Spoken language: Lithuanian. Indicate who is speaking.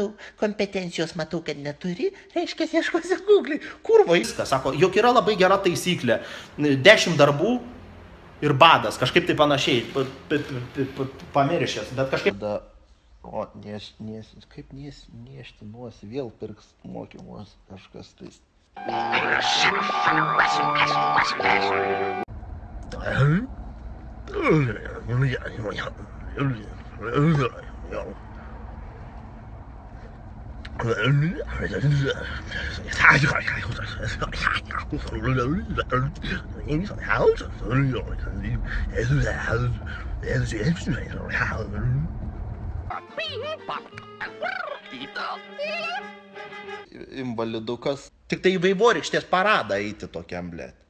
Speaker 1: matau, kompetencijos matau, kad neturi, reiškia, ieškosi Google.
Speaker 2: Kurva viskas, sako, juk yra labai gera taisyklė. 10 darbų ir badas, kažkaip tai panašiai, pamiršęs, bet kažkaip...
Speaker 3: O, kaip nešti nuosi, vėl pirks mokymus kažkas tai. Invalidukas.
Speaker 2: Tik tai į vaivorykštės paradą eiti tokiam, blėt.